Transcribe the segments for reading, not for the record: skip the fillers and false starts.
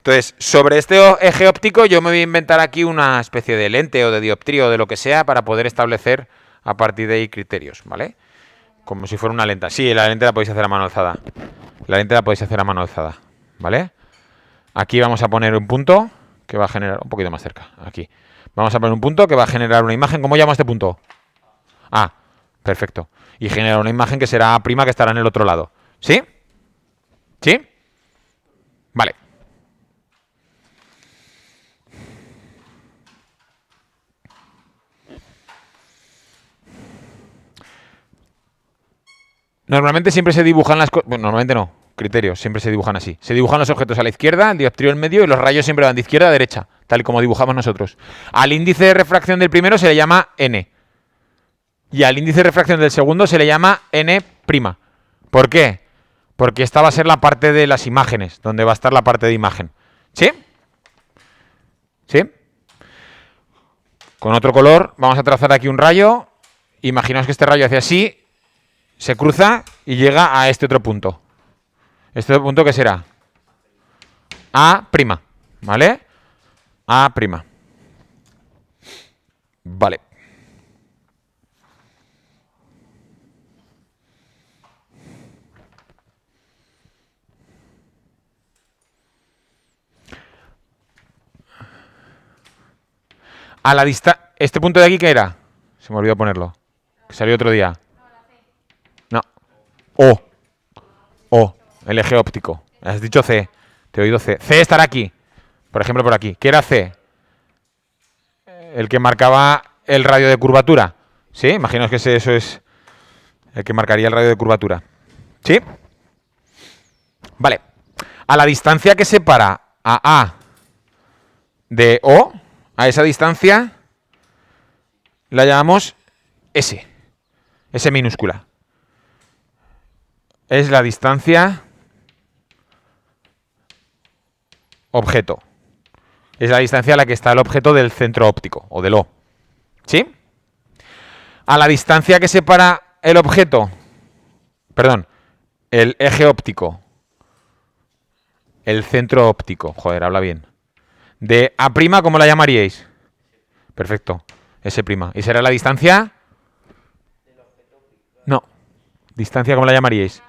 Entonces, sobre este eje óptico yo me voy a inventar aquí una especie de lente o de dioptría o de lo que sea para poder establecer a partir de ahí criterios, ¿vale? Como si fuera una lente. Sí, la lente la podéis hacer a mano alzada. La lente la podéis hacer a mano alzada, ¿vale? Aquí vamos a poner un punto que va a generar... Un poquito más cerca, aquí. Vamos a poner un punto que va a generar una imagen. ¿Cómo llamo este punto? A. Perfecto. Y genera una imagen que será A' que estará en el otro lado. ¿Sí? ¿Sí? Vale. Normalmente siempre se dibujan las cosas... Bueno, normalmente no. Criterios, siempre se dibujan así. Se dibujan los objetos a la izquierda, el dioptrio en medio y los rayos siempre van de izquierda a derecha, tal y como dibujamos nosotros. Al índice de refracción del primero se le llama n. Y al índice de refracción del segundo se le llama n'. ¿Por qué? Porque esta va a ser la parte de las imágenes, donde va a estar la parte de imagen. ¿Sí? ¿Sí? Con otro color vamos a trazar aquí un rayo. Imaginaos que este rayo hace así, se cruza y llega a este otro punto. ¿Este otro punto qué será? A', ¿vale? A'. Vale. A la distancia... ¿Este punto de aquí qué era? Se me olvidó ponerlo. Que salió otro día. No. O. O. El eje óptico. Has dicho C. Te he oído C. C estará aquí. Por ejemplo, por aquí. ¿Qué era C? El que marcaba el radio de curvatura. ¿Sí? Imaginaos que eso es el que marcaría el radio de curvatura. ¿Sí? Vale. A la distancia que separa a A de O, a esa distancia la llamamos S. S minúscula. Es la distancia objeto. Es la distancia a la que está el objeto del centro óptico, o del O. ¿Sí? A la distancia que separa el objeto, perdón, el eje óptico, el centro óptico, joder, habla bien, de A', ¿cómo la llamaríais? Perfecto, S'. ¿Y será la distancia? No. ¿Distancia cómo la llamaríais?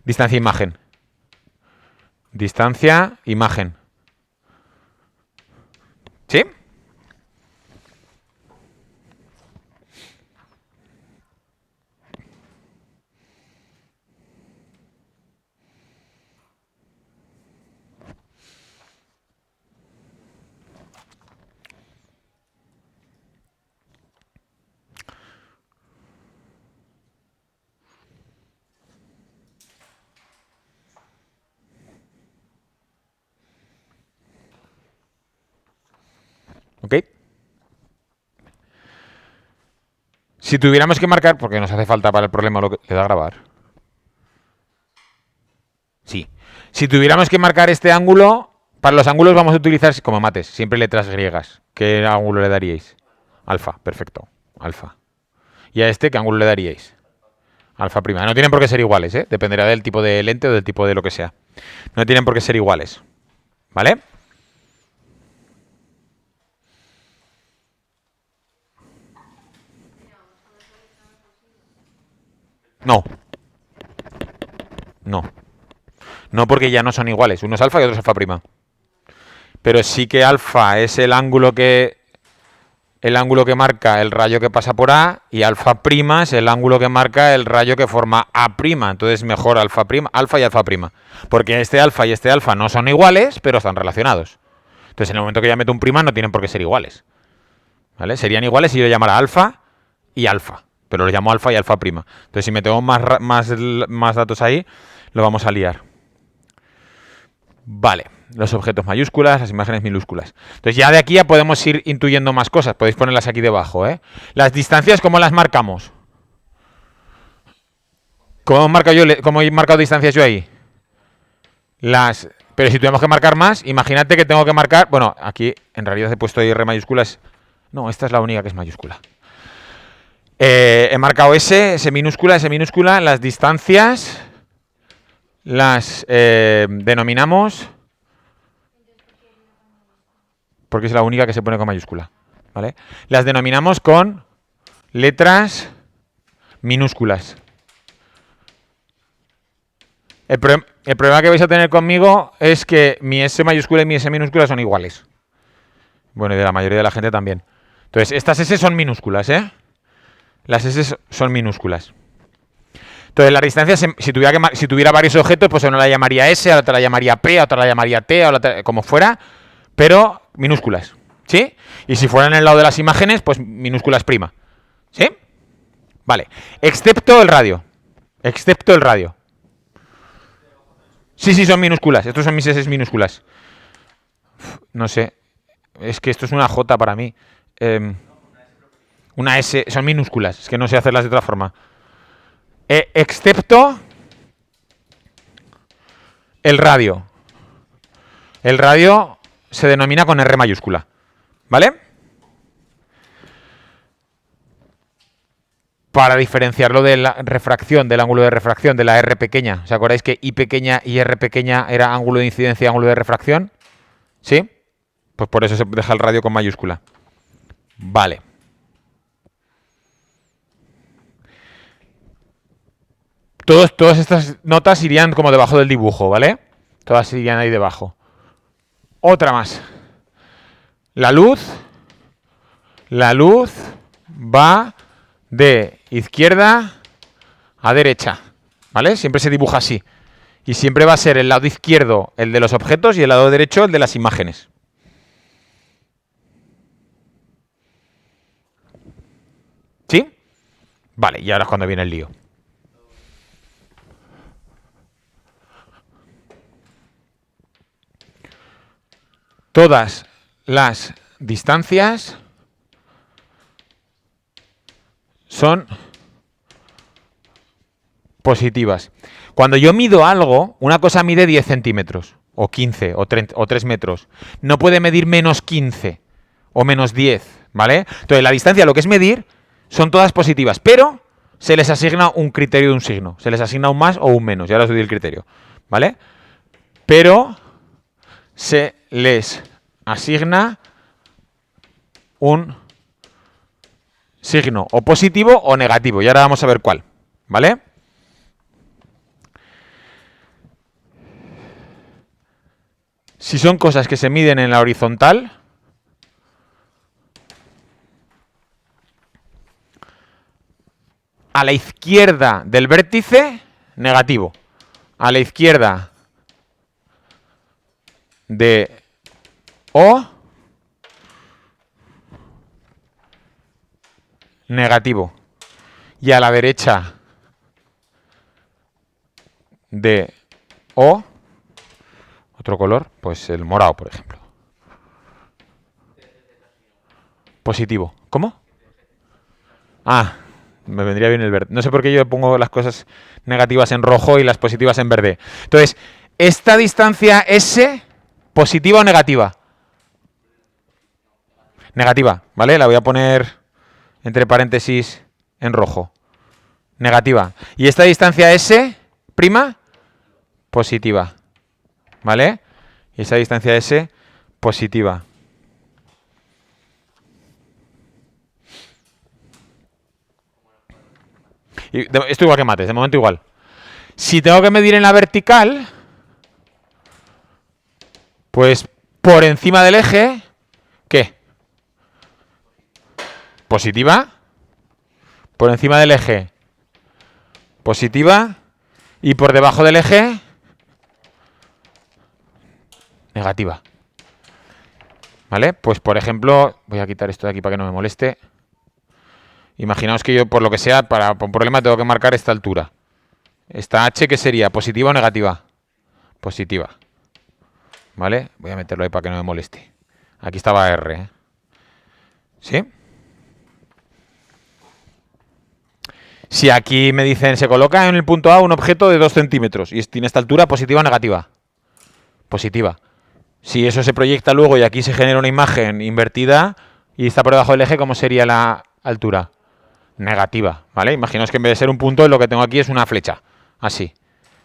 Distancia imagen. Distancia imagen. ¿Sí? ¿Ok? Si tuviéramos que marcar, porque nos hace falta para el problema lo que le da a grabar. Sí. Si tuviéramos que marcar este ángulo, para los ángulos vamos a utilizar como mates, siempre letras griegas. ¿Qué ángulo le daríais? Alfa, perfecto. Alfa. ¿Y a este qué ángulo le daríais? Alfa'. No tienen por qué ser iguales, ¿eh? Dependerá del tipo de lente o del tipo de lo que sea. No tienen por qué ser iguales. ¿Vale? No. No. No, porque ya no son iguales. Uno es alfa y otro es alfa'. Pero sí que alfa es el ángulo que marca el rayo que pasa por A, y alfa' es el ángulo que marca el rayo que forma A'. Entonces mejor alfa' y alfa'. Porque este alfa y este alfa no son iguales, pero están relacionados. Entonces en el momento que ya meto un prima no tienen por qué ser iguales. ¿Vale? Serían iguales si yo llamara alfa y alfa. Pero lo llamo alfa y alfa'. Entonces si metemos más datos ahí, lo vamos a liar. Vale. Los objetos mayúsculas, las imágenes minúsculas. Entonces ya de aquí ya podemos ir intuyendo más cosas. Podéis ponerlas aquí debajo, ¿eh? Las distancias, ¿cómo las marcamos? ¿Cómo he marcado distancias yo ahí? Pero si tuviéramos que marcar más, imagínate que tengo que marcar... Bueno, aquí en realidad he puesto R mayúsculas. No, esta es la única que es mayúscula. He marcado S minúscula. Las distancias las denominamos porque es la única que se pone con mayúscula, ¿vale? Las denominamos con letras minúsculas. El problema que vais a tener conmigo es que mi S mayúscula y mi S minúscula son iguales. Bueno, y de la mayoría de la gente también. Entonces, estas S son minúsculas, ¿eh? Las S son minúsculas. Entonces, la distancia, si tuviera varios objetos, pues a una la llamaría S, a la otra la llamaría P, a otra la llamaría T, a la otra, como fuera, pero minúsculas, ¿sí? Y si fueran en el lado de las imágenes, pues minúsculas prima, ¿sí? Vale, excepto el radio. Excepto el radio. Sí, son minúsculas. Estos son mis S minúsculas. No sé. Es que esto es una J para mí. Una S. Son minúsculas. Es que no sé hacerlas de otra forma. Excepto el radio. El radio se denomina con R mayúscula. ¿Vale? Para diferenciarlo de la refracción, del ángulo de refracción, de la R pequeña. ¿Os acordáis que I pequeña y R pequeña era ángulo de incidencia y ángulo de refracción? ¿Sí? Pues por eso se deja el radio con mayúscula. Vale. Todas estas notas irían como debajo del dibujo, ¿vale? Todas irían ahí debajo. Otra más. La luz va de izquierda a derecha, ¿vale? Siempre se dibuja así. Y siempre va a ser el lado izquierdo el de los objetos y el lado derecho el de las imágenes. ¿Sí? Vale, y ahora es cuando viene el lío. Todas las distancias son positivas. Cuando yo mido algo, una cosa mide 10 centímetros, o 15, o 3 metros. No puede medir menos 15 o menos 10, ¿vale? Entonces, la distancia, lo que es medir, son todas positivas, pero se les asigna un criterio de un signo. Se les asigna un más o un menos, ya os doy el criterio, ¿vale? Pero se les asigna un signo o positivo o negativo. Y ahora vamos a ver cuál, ¿vale? Si son cosas que se miden en la horizontal, a la izquierda del vértice, negativo. A la izquierda de O, negativo. Y a la derecha de O, otro color, pues el morado, por ejemplo. Positivo. ¿Cómo? Ah, me vendría bien el verde. No sé por qué yo pongo las cosas negativas en rojo y las positivas en verde. Entonces, esta distancia S, ¿positiva o negativa? Negativa, ¿vale? La voy a poner entre paréntesis en rojo. Negativa. ¿Y esta distancia S'? Positiva. ¿Vale? Y esa distancia S, positiva. Y esto igual que mates, de momento igual. Si tengo que medir en la vertical, pues por encima del eje, ¿qué? Positiva. Por encima del eje, positiva. Y por debajo del eje, negativa. ¿Vale? Pues por ejemplo, voy a quitar esto de aquí para que no me moleste. Imaginaos que yo, por lo que sea, por un problema tengo que marcar esta altura. Esta H, ¿qué sería? ¿Positiva o negativa? Positiva. ¿Vale? Voy a meterlo ahí para que no me moleste. Aquí estaba R, ¿eh? ¿Sí? Si aquí me dicen, se coloca en el punto A un objeto de 2 centímetros y tiene esta altura, ¿positiva o negativa? Positiva. Si eso se proyecta luego y aquí se genera una imagen invertida y está por debajo del eje, ¿cómo sería la altura? Negativa, ¿vale? Imaginaos que en vez de ser un punto, lo que tengo aquí es una flecha. Así.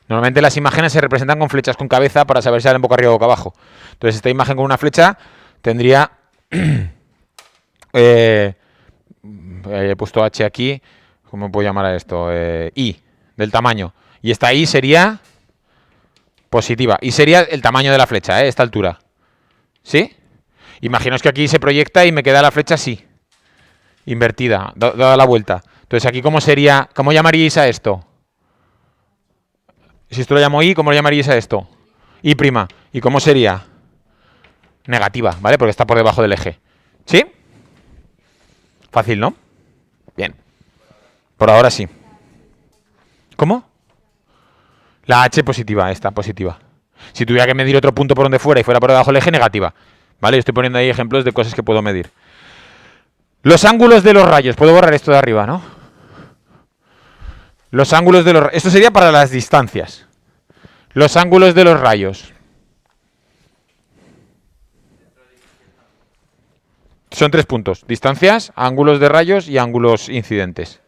Normalmente las imágenes se representan con flechas con cabeza para saber si salen boca arriba o boca abajo. Entonces esta imagen con una flecha tendría He puesto H aquí. ¿Cómo puedo llamar a esto? I, del tamaño. Y esta I sería positiva. Y sería el tamaño de la flecha, esta altura. ¿Sí? Imaginaos que aquí se proyecta y me queda la flecha así. Invertida, dada la vuelta. Entonces aquí, ¿cómo sería? ¿Cómo llamaríais a esto? Si esto lo llamo I, ¿cómo lo llamaríais a esto? I'. ¿Y cómo sería? Negativa, ¿vale? Porque está por debajo del eje. ¿Sí? Fácil, ¿no? Bien. Por ahora sí. ¿Cómo? La H positiva, esta positiva. Si tuviera que medir otro punto por donde fuera y fuera por debajo del eje, negativa. ¿Vale? Yo estoy poniendo ahí ejemplos de cosas que puedo medir. Los ángulos de los rayos. Puedo borrar esto de arriba, ¿no? Los ángulos de los rayos. Esto sería para las distancias. Los ángulos de los rayos. Son 3 puntos. Distancias, ángulos de rayos y ángulos incidentes.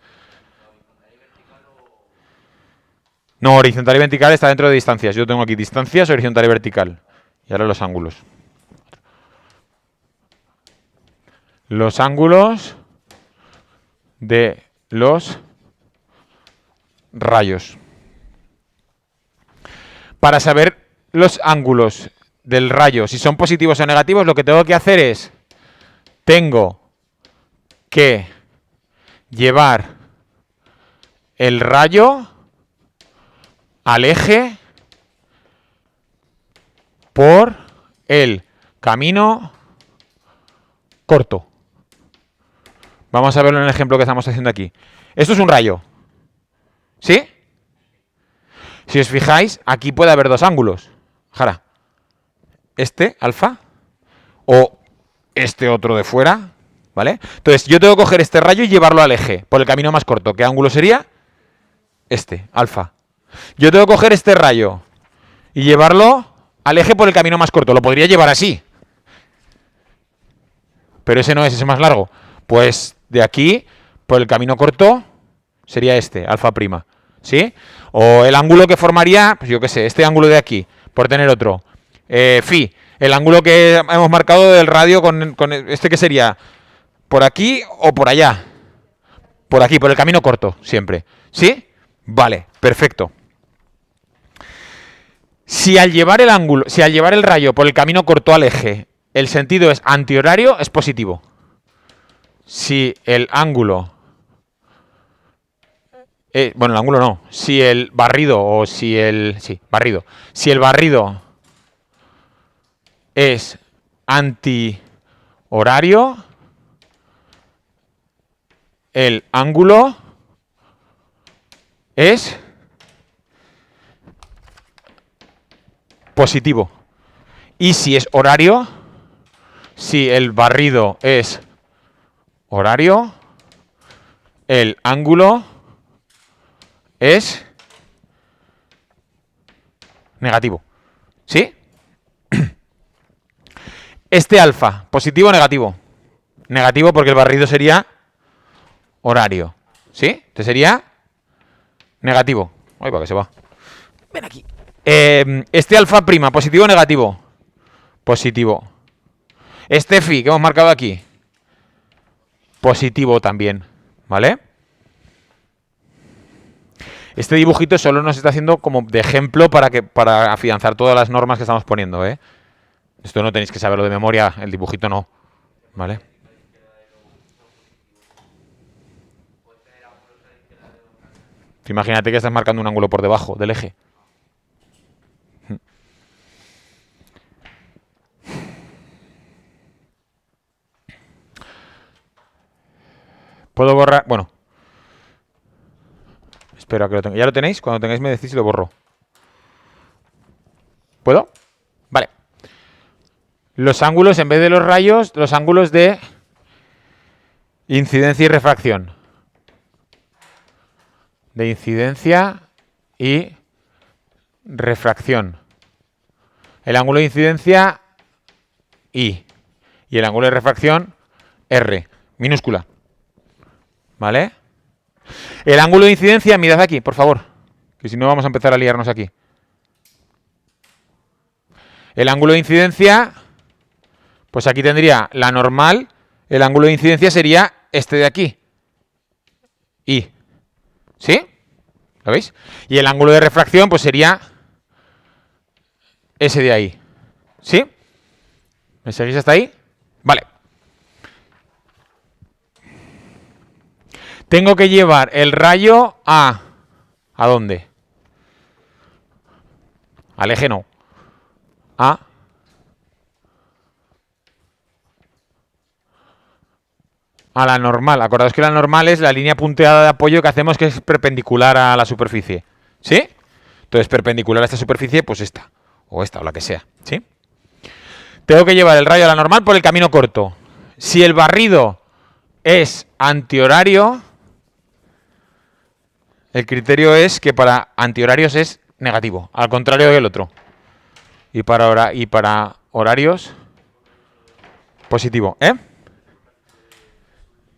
No, horizontal y vertical está dentro de distancias. Yo tengo aquí distancias, horizontal y vertical. Y ahora los ángulos. Los ángulos de los rayos. Para saber los ángulos del rayo, si son positivos o negativos, lo que tengo que hacer es... Tengo que llevar el rayo al eje por el camino corto. Vamos a verlo en el ejemplo que estamos haciendo aquí. Esto es un rayo. ¿Sí? Si os fijáis, aquí puede haber dos ángulos. Jara. Este, alfa, o este otro de fuera, ¿vale? Entonces, yo tengo que coger este rayo y llevarlo al eje, por el camino más corto. ¿Qué ángulo sería? Este, alfa. Yo tengo que coger este rayo y llevarlo al eje por el camino más corto. Lo podría llevar así. Pero ese no es, ese más largo. Pues de aquí, por el camino corto, sería este, alfa prima. ¿Sí? O el ángulo que formaría, pues yo qué sé, este ángulo de aquí, por tener otro. Phi, el ángulo que hemos marcado del radio con este que sería, ¿por aquí o por allá? Por aquí, por el camino corto, siempre. ¿Sí? Vale, perfecto. Si al llevar el ángulo, si al llevar el rayo por el camino corto al eje, el sentido es antihorario, es positivo. Si el ángulo... bueno, el ángulo no. Si el barrido o si el... Sí, barrido. Si el barrido es antihorario, el ángulo es positivo. Y si es horario, si el barrido es horario, el ángulo es negativo. ¿Sí? Este alfa, positivo o negativo. Negativo porque el barrido sería horario. ¿Sí? Este sería negativo. Ay, ¿para qué se va? Ven aquí. Este alfa prima, positivo o negativo. Positivo. Este phi que hemos marcado aquí, positivo también. ¿Vale? Este dibujito solo nos está haciendo como de ejemplo para afianzar todas las normas que estamos poniendo, ¿eh? Esto no tenéis que saberlo de memoria, el dibujito no. ¿Vale? Imagínate que estás marcando un ángulo por debajo del eje. Puedo borrar... Bueno. Espero a que lo tenga. ¿Ya lo tenéis? Cuando tengáis me decís y lo borro. ¿Puedo? Vale. Los ángulos, en vez de los rayos, los ángulos de incidencia y refracción. De incidencia y refracción. El ángulo de incidencia, I. Y el ángulo de refracción, R. Minúscula. ¿Vale? El ángulo de incidencia, mirad aquí, por favor. Que si no vamos a empezar a liarnos aquí. El ángulo de incidencia Pues aquí tendría la normal, el ángulo de incidencia sería este de aquí. Y. ¿Sí? ¿Lo veis? Y el ángulo de refracción pues sería ese de ahí. ¿Sí? ¿Me seguís hasta ahí? Vale. Tengo que llevar el rayo a... ¿A dónde? Al eje no. A... A la normal. Acordaos que la normal es la línea punteada de apoyo que hacemos que es perpendicular a la superficie. ¿Sí? Entonces, perpendicular a esta superficie, pues esta. O esta, o la que sea. ¿Sí? Tengo que llevar el rayo a la normal por el camino corto. Si el barrido es antihorario, el criterio es que para antihorarios es negativo, al contrario del otro. Y para horarios, positivo. ¿Eh?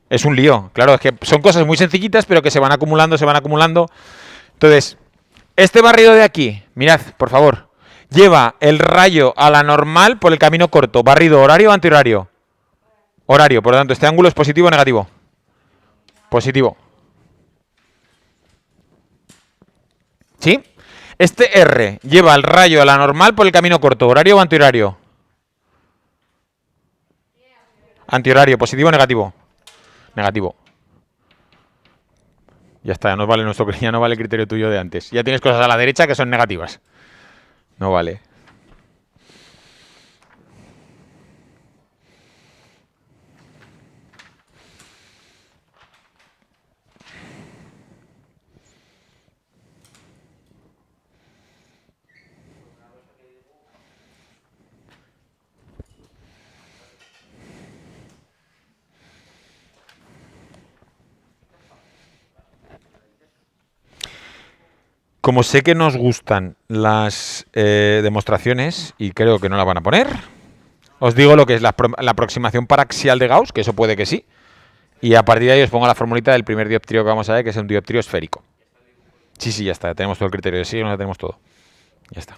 Es un lío, claro, es que son cosas muy sencillitas, pero que se van acumulando, se van acumulando. Entonces, este barrido de aquí, mirad, por favor, lleva el rayo a la normal por el camino corto. Barrido, horario o antihorario. Horario, por lo tanto, este ángulo es positivo o negativo. Positivo. ¿Sí? Este R lleva el rayo a la normal por el camino corto. ¿Horario o antihorario? Antihorario, positivo o negativo. Negativo. Ya está, ya no vale ya no vale el criterio tuyo de antes. Ya tienes cosas a la derecha que son negativas. No vale. Como sé que nos gustan las demostraciones, y creo que no la van a poner, os digo lo que es la aproximación paraxial de Gauss, que eso puede que sí, y a partir de ahí os pongo la formulita del primer dioptrio que vamos a ver, que es un dioptrio esférico. Sí, sí, ya está, ya tenemos todo el criterio de sí, ya tenemos todo. Ya está.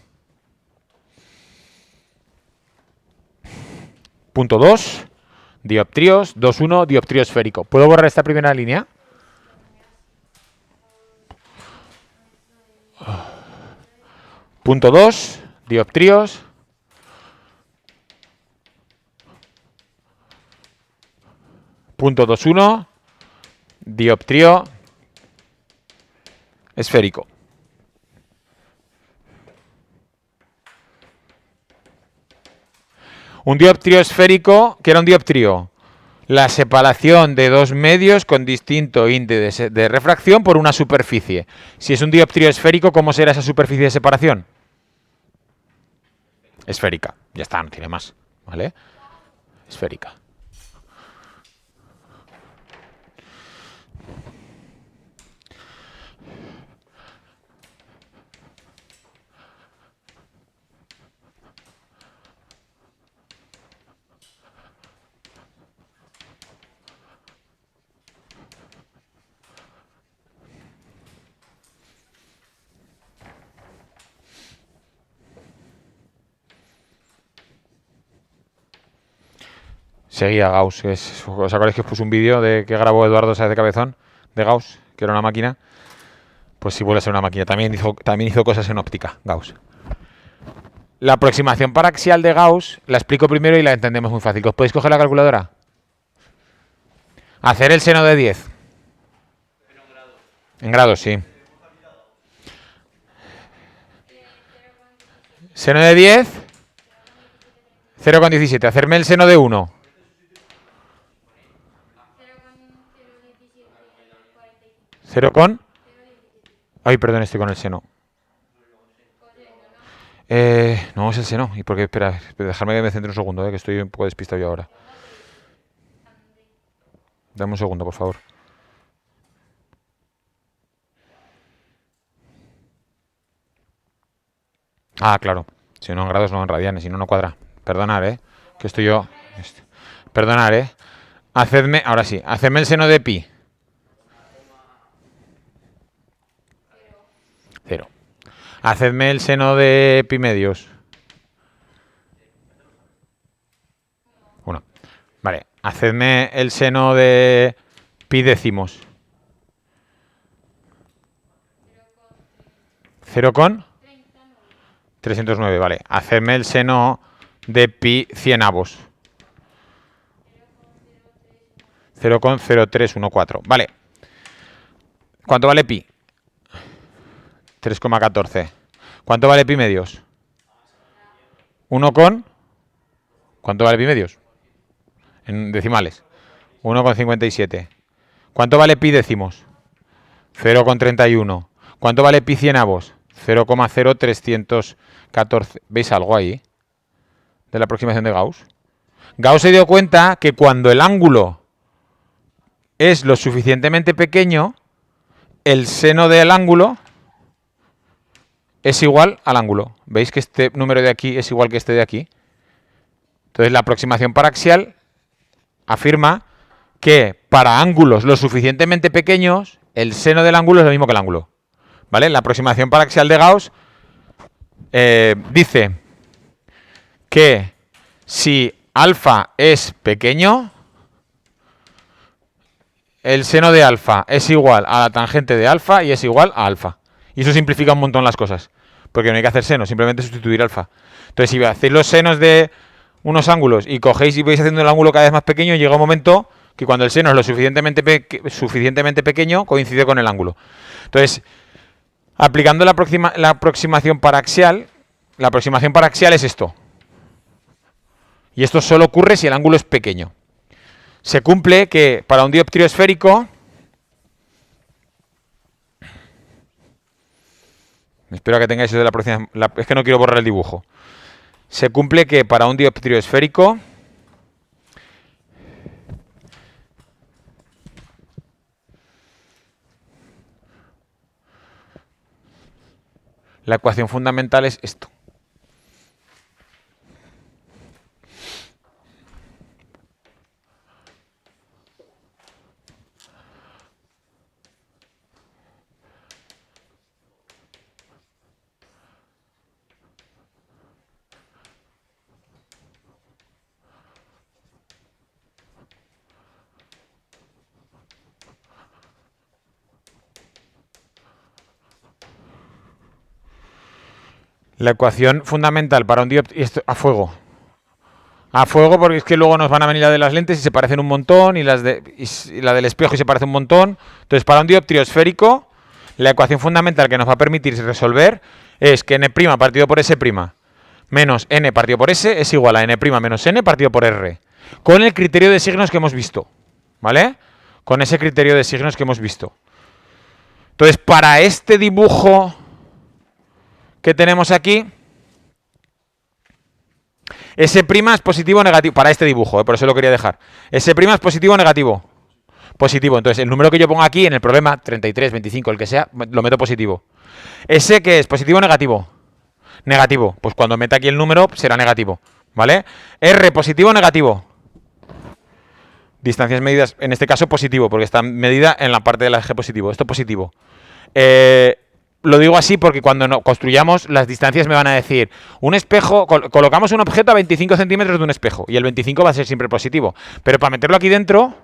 Punto 2, dioptrios, 2,1, dioptrio esférico. ¿Puedo borrar esta primera línea? Punto 2, dioptrios. Punto 2,1, dioptrio esférico. Un dioptrio esférico, ¿qué era un dioptrio? La separación de dos medios con distinto índice de refracción por una superficie. Si es un dioptrio esférico, ¿cómo será esa superficie de separación? Esférica. Ya está, no tiene más. ¿Vale? Esférica. Seguía Gauss. ¿Os acordáis que os puse un vídeo de que grabó Eduardo Sáez de Cabezón? De Gauss, que era una máquina. Pues sí vuelve a ser una máquina. También hizo cosas en óptica, Gauss. La aproximación paraxial de Gauss la explico primero y la entendemos muy fácil. ¿Os podéis coger la calculadora? Hacer el seno de 10. En grados, sí. Seno de 10, 0,17. Hacerme el seno de 1. 0 con... Ay, perdón, estoy con el seno. No, es el seno. ¿Y por qué? Espera, dejadme que me centre un segundo, que estoy un poco despistado yo ahora. Dame un segundo, por favor. Ah, claro. Si no en grados, no en radianes. Si no, no cuadra. Perdonad, que estoy yo... Perdonad, Hacedme... Ahora sí. Hacedme el seno de pi. 0. Hacedme el seno de pi medios. 1. Vale, hacedme el seno de pi décimos. 0,309, vale. Hacedme el seno de pi cienavos. 0,0314. Vale. ¿Cuánto vale pi? 3,14. ¿Cuánto vale pi medios? 1 con... ¿Cuánto vale pi medios? En decimales. 1,57. ¿Cuánto vale pi décimos? 0,31. ¿Cuánto vale pi cienavos? 0,0314. ¿Veis algo ahí? De la aproximación de Gauss. Gauss se dio cuenta que cuando el ángulo es lo suficientemente pequeño, el seno del ángulo es igual al ángulo. ¿Veis que este número de aquí es igual que este de aquí? Entonces la aproximación paraxial afirma que para ángulos lo suficientemente pequeños, el seno del ángulo es lo mismo que el ángulo. ¿Vale? La aproximación paraxial de Gauss dice que si alfa es pequeño, el seno de alfa es igual a la tangente de alfa y es igual a alfa. Y eso simplifica un montón las cosas. Porque no hay que hacer seno, simplemente sustituir alfa. Entonces, si hacéis los senos de unos ángulos y cogéis y vais haciendo el ángulo cada vez más pequeño, llega un momento que cuando el seno es lo suficientemente pequeño, coincide con el ángulo. Entonces, aplicando la aproximación paraxial es esto. Y esto solo ocurre si el ángulo es pequeño. Se cumple que para un dioptrio esférico... Espero que tengáis eso de la aproximación... Es que no quiero borrar el dibujo. Se cumple que para un dioptrio esférico... La ecuación fundamental es esto. La ecuación fundamental para un dioptrio... A fuego. A fuego porque es que luego nos van a venir la de las lentes y se parecen un montón y la del espejo y se parece un montón. Entonces, para un dioptrio esférico, la ecuación fundamental que nos va a permitir resolver es que n' partido por s' menos n partido por s es igual a n' menos n partido por r. Con el criterio de signos que hemos visto. ¿Vale? Con ese criterio de signos que hemos visto. Entonces, para este dibujo que tenemos aquí, S' es positivo o negativo. Para este dibujo, por eso lo quería dejar. S' es positivo o negativo. Positivo. Entonces, el número que yo pongo aquí en el problema, 33, 25, el que sea, lo meto positivo. ¿S qué es? ¿Positivo o negativo? Negativo. Pues cuando meta aquí el número, será negativo. ¿Vale? R, positivo o negativo. Distancias medidas, en este caso positivo, porque está medida en la parte del eje positivo. Esto positivo. Lo digo así porque cuando construyamos, las distancias me van a decir, un espejo, colocamos un objeto a 25 centímetros de un espejo, y el 25 va a ser siempre positivo. Pero para meterlo aquí dentro,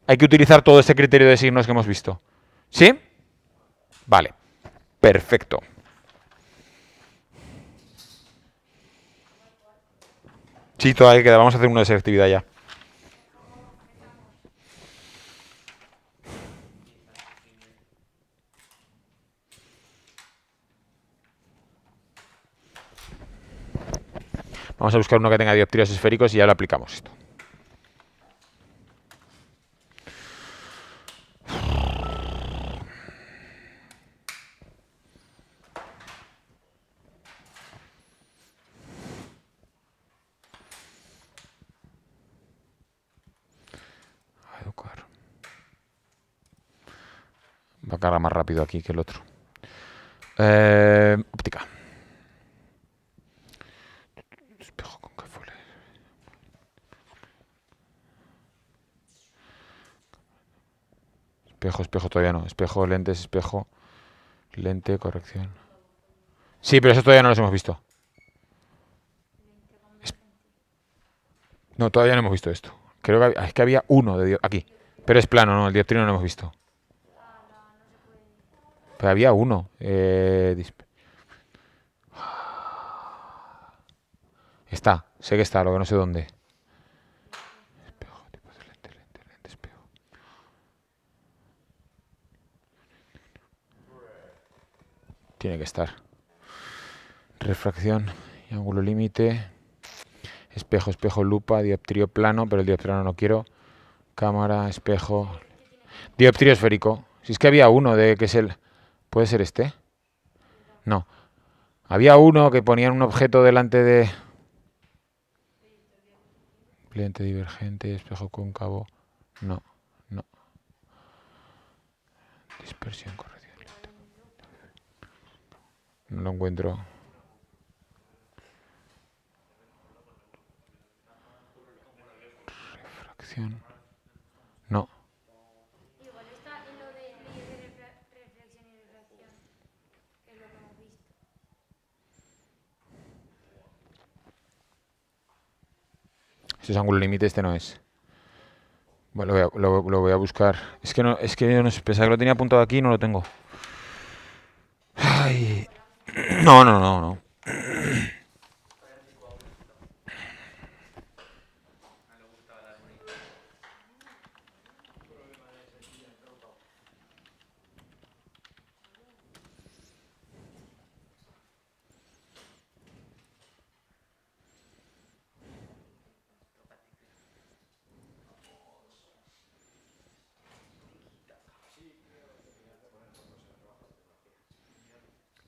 hay que utilizar todo este criterio de signos que hemos visto. ¿Sí? Vale. Perfecto. Sí, todavía queda. Vamos a hacer uno de selectividad ya. Vamos a buscar uno que tenga dioptrios esféricos y ya lo aplicamos esto. Educar. Va a cargar más rápido aquí que el otro. Óptica. Espejo con cafoles. Espejo todavía no. Espejo, lentes, espejo, lente, corrección. Sí, pero eso todavía no los hemos visto. No, todavía no hemos visto esto. Creo que es que había uno de aquí. Pero es plano, ¿no? El dioptrio no lo hemos visto. Pero había uno. Está. Sé que está, lo que no sé dónde. Espejo, tipo de lente, espejo. Tiene que estar. Refracción y ángulo límite. Espejo, espejo, lupa, dioptrio plano, pero el dioptrio no quiero. Cámara, espejo. Dioptrio esférico. Si es que había uno de que es el... ¿Puede ser este? No. Había uno que ponían un objeto delante de... Lente divergente, espejo cóncavo. No, no. Dispersión, corrección. No lo encuentro. Refracción. No. Igual está en lo de leyes de reflexión y refracción, que es lo que hemos visto. Este es ángulo límite, este no es. Bueno, lo voy a buscar. Es que yo no sé, pensaba que lo tenía apuntado aquí y no lo tengo. Ay. No, no, no, no.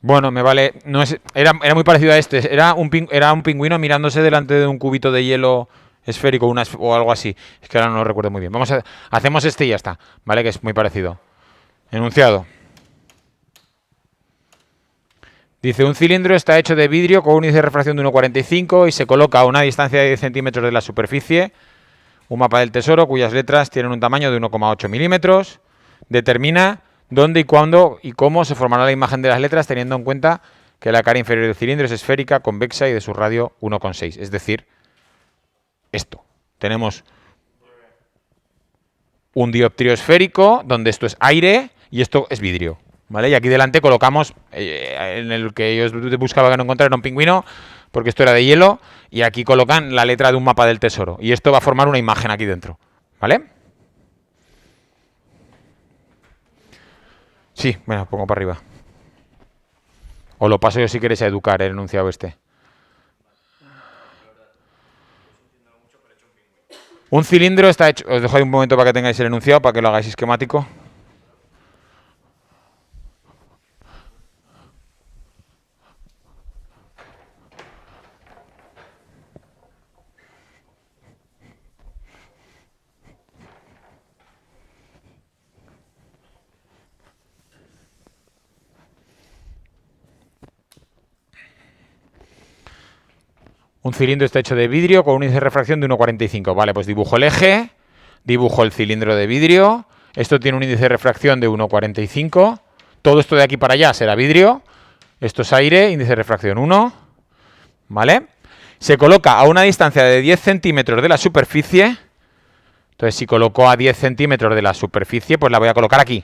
Bueno, me vale. No es, era muy parecido a este. Era un pingüino mirándose delante de un cubito de hielo esférico o algo así. Es que ahora no lo recuerdo muy bien. Hacemos este y ya está. ¿Vale? Que es muy parecido. Enunciado. Dice, un cilindro está hecho de vidrio con un índice de refracción de 1,45 y se coloca a una distancia de 10 centímetros de la superficie. Un mapa del tesoro cuyas letras tienen un tamaño de 1,8 milímetros. Determina dónde y cuándo y cómo se formará la imagen de las letras teniendo en cuenta que la cara inferior del cilindro es esférica, convexa y de su radio 1,6. Es decir, esto. Tenemos un dioptrio esférico donde esto es aire y esto es vidrio. ¿Vale? Y aquí delante colocamos, en el que yo buscaba que no encontrara un pingüino, porque esto era de hielo, y aquí colocan la letra de un mapa del tesoro. Y esto va a formar una imagen aquí dentro. ¿Vale? Sí, bueno, pongo para arriba. O lo paso yo si queréis a educar el enunciado este. Un cilindro está hecho... Os dejo ahí un momento para que tengáis el enunciado, para que lo hagáis esquemático. Un cilindro está hecho de vidrio con un índice de refracción de 1,45. Vale, pues dibujo el eje, dibujo el cilindro de vidrio. Esto tiene un índice de refracción de 1,45. Todo esto de aquí para allá será vidrio. Esto es aire, índice de refracción 1. ¿Vale? Se coloca a una distancia de 10 centímetros de la superficie. Entonces, si coloco a 10 centímetros de la superficie, pues la voy a colocar aquí.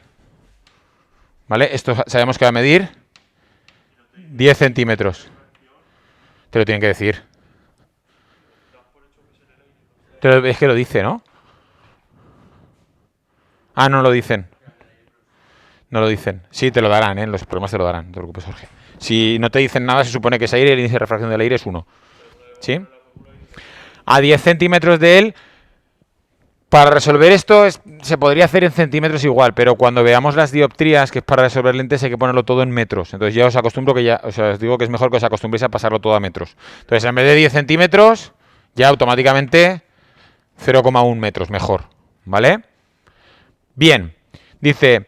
¿Vale? Esto sabemos que va a medir 10 centímetros. Te lo tienen que decir. Es que lo dice, ¿no? Ah, no lo dicen. No lo dicen. Sí, te lo darán, ¿eh? Los problemas te lo darán. No te preocupes, Jorge. Si no te dicen nada, se supone que es aire y el índice de refracción del aire es 1. ¿Sí? A 10 centímetros de él, para resolver esto se podría hacer en centímetros igual, pero cuando veamos las dioptrías, que es para resolver lentes, hay que ponerlo todo en metros. Entonces ya os digo que es mejor que os acostumbréis a pasarlo todo a metros. Entonces en vez de 10 centímetros, ya automáticamente 0,1 metros, mejor. ¿Vale? Bien. Dice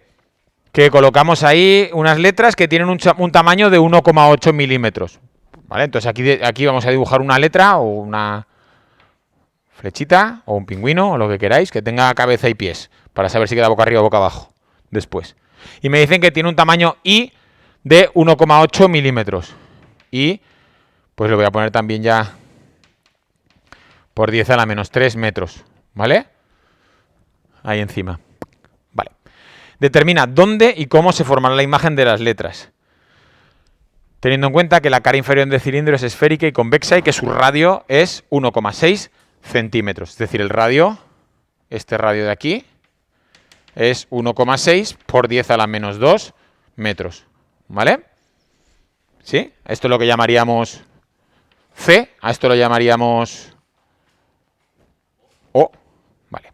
que colocamos ahí unas letras que tienen un tamaño de 1,8 milímetros. ¿Vale? Entonces aquí vamos a dibujar una letra o una flechita o un pingüino o lo que queráis que tenga cabeza y pies para saber si queda boca arriba o boca abajo después. Y me dicen que tiene un tamaño I de 1,8 milímetros. Y pues lo voy a poner también ya por 10 a la menos 3 metros. ¿Vale? Ahí encima. Vale. Determina dónde y cómo se formará la imagen de las letras. Teniendo en cuenta que la cara inferior del cilindro es esférica y convexa y que su radio es 1,6 centímetros. Es decir, el radio, este radio de aquí, es 1,6 por 10 a la menos 2 metros. ¿Vale? ¿Sí? Esto es lo que llamaríamos C. A esto lo llamaríamos O. Vale.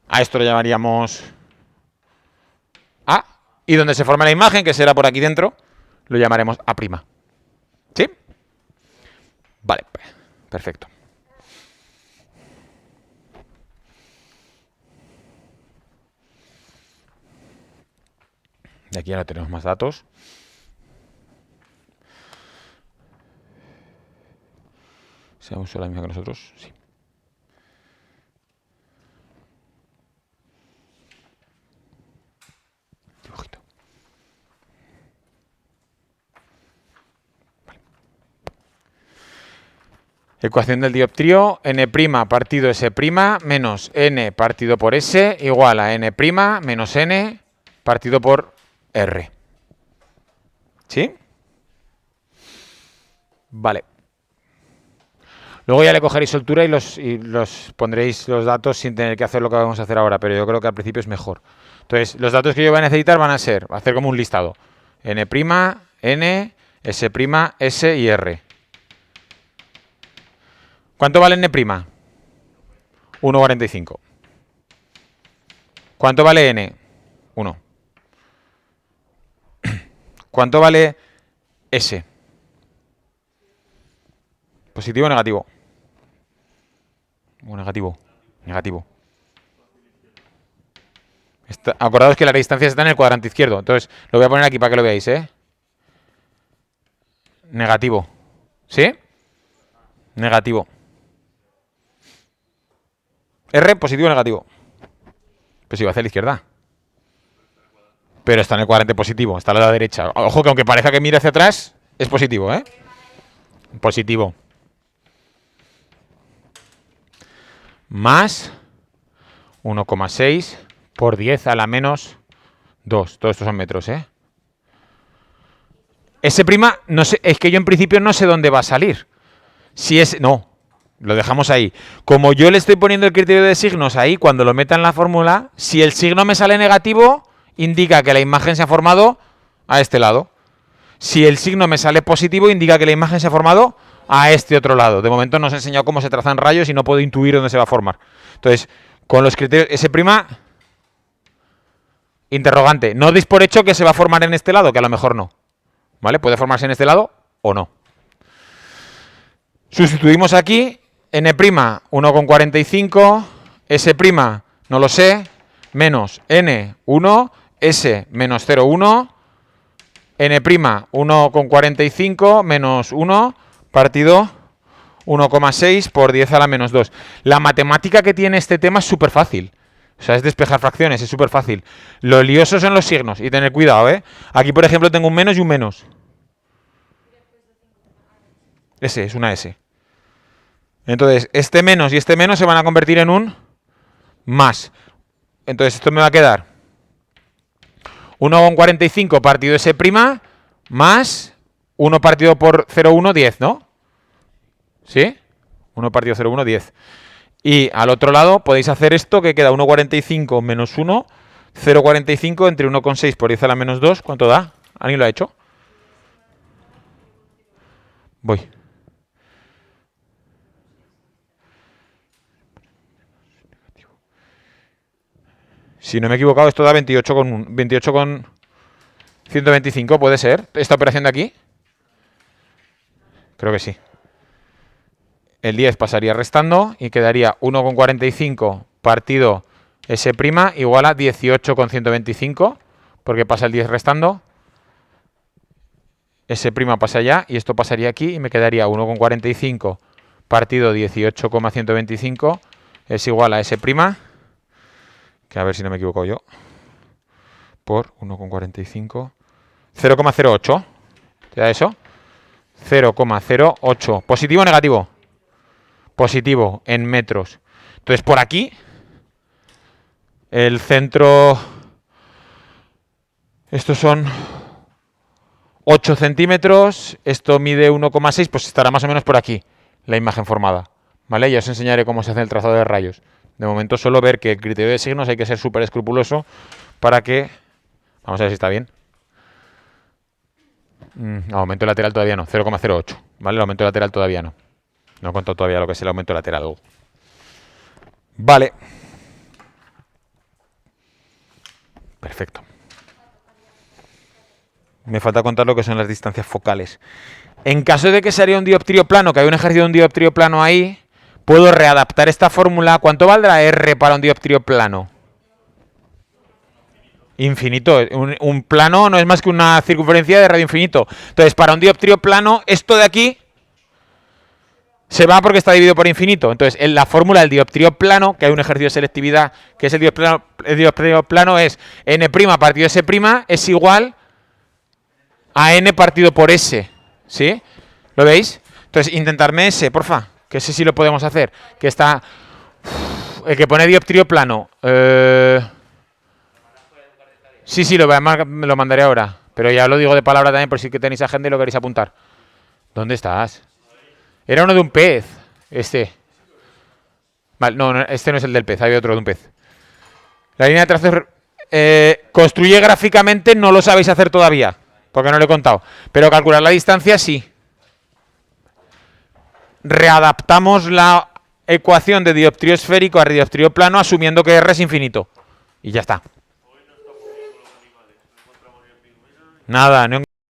A esto lo llamaríamos A. Y donde se forma la imagen, que será por aquí dentro, lo llamaremos A'. ¿Sí? Vale. Perfecto. De aquí ahora tenemos más datos. ¿Se usa la misma que nosotros? Sí. Dibujito. Vale. Ecuación del dioptrio, n' partido s' menos n partido por s igual a n' menos n partido por r. ¿Sí? Vale. Luego ya le cogeréis soltura y los pondréis los datos sin tener que hacer lo que vamos a hacer ahora, pero yo creo que al principio es mejor. Entonces, los datos que yo voy a necesitar van a ser, hacer como un listado. N', N, S', S y R. ¿Cuánto vale N'? 1,45. ¿Cuánto vale N? 1. ¿Cuánto vale S? ¿Positivo o negativo? O negativo. Negativo. Acordaos que las distancias están en el cuadrante izquierdo. Entonces, lo voy a poner aquí para que lo veáis, ¿eh? Negativo. ¿Sí? Negativo. R, positivo o negativo. Pues si va hacia la izquierda. Pero está en el cuadrante positivo, está a la derecha. Ojo que aunque parezca que mire hacia atrás, es positivo, ¿eh? Positivo. Más 1,6 por 10 a la menos 2. Todos estos son metros, ¿eh? S', no sé, es que yo en principio no sé dónde va a salir. Si es... No, lo dejamos ahí. Como yo le estoy poniendo el criterio de signos ahí, cuando lo meta en la fórmula, si el signo me sale negativo, indica que la imagen se ha formado a este lado. Si el signo me sale positivo, indica que la imagen se ha formado a este otro lado. De momento nos he enseñado cómo se trazan rayos y no puedo intuir dónde se va a formar. Entonces, con los criterios S', interrogante. No deis por hecho que se va a formar en este lado, que a lo mejor no. ¿Vale? Puede formarse en este lado o no. Sustituimos aquí N', 1,45, S', no lo sé, menos N, 1, S, menos 0,1, N', 1,45 menos 1, partido 1,6 por 10 a la menos 2. La matemática que tiene este tema es súper fácil. O sea, es despejar fracciones, es súper fácil. Lo lioso son los signos, y tener cuidado, ¿eh? Aquí, por ejemplo, tengo un menos y un menos. S, es una S. Entonces, este menos y este menos se van a convertir en un más. Entonces, esto me va a quedar 1,45 partido S' más 1 partido por 0,1, 10, ¿no? ¿Sí? 1 partido 0,1, 10. Y al otro lado podéis hacer esto que queda 1,45 menos 1, 0,45 entre 1,6 por 10 a la menos 2. ¿Cuánto da? ¿Alguien lo ha hecho? Voy. Si no me he equivocado, esto da 28 con 125, ¿puede ser? ¿Esta operación de aquí? Creo que sí. El 10 pasaría restando y quedaría 1,45 partido S' igual a 18,125, porque pasa el 10 restando. S' pasa allá y esto pasaría aquí y me quedaría 1,45 partido 18,125 es igual a S', que a ver si no me equivoco yo, por 1,45, 0,08. ¿Te da eso? 0,08. ¿Positivo o negativo? Positivo, en metros. Entonces, por aquí, el centro... Estos son 8 centímetros, esto mide 1,6, pues estará más o menos por aquí, la imagen formada. ¿Vale? Ya os enseñaré cómo se hace el trazado de rayos. De momento solo ver que el criterio de signos hay que ser súper escrupuloso para que... Vamos a ver si está bien. Aumento lateral todavía no, 0,08. ¿Vale? El aumento lateral todavía no. No he contado todavía lo que es el aumento lateral. Vale. Perfecto. Me falta contar lo que son las distancias focales. En caso de que sería un dioptrio plano, que hay un ejercicio de un dioptrio plano ahí, puedo readaptar esta fórmula. ¿Cuánto valdrá R para un dioptrio plano? Infinito. Un plano no es más que una circunferencia de radio infinito. Entonces, para un dioptrio plano, esto de aquí se va porque está dividido por infinito. Entonces, en la fórmula del dioptrio plano, que hay un ejercicio de selectividad, que es el dioptrio plano es n' partido s' es igual a n partido por s. ¿Sí? ¿Lo veis? Entonces, intentarme ese, porfa. Que ese sí lo podemos hacer. Que está... el que pone dioptrio plano. Sí, lo mandaré ahora. Pero ya lo digo de palabra también por si tenéis agenda y lo queréis apuntar. ¿Dónde estás? Era uno de un pez. Este. Vale, no, este no es el del pez. Hay otro de un pez. La línea de trazo... construye gráficamente, no lo sabéis hacer todavía. Porque no lo he contado. Pero calcular la distancia, sí. Readaptamos la ecuación de dioptrio esférico a dioptrio plano asumiendo que R es infinito. Y ya está. Nada, no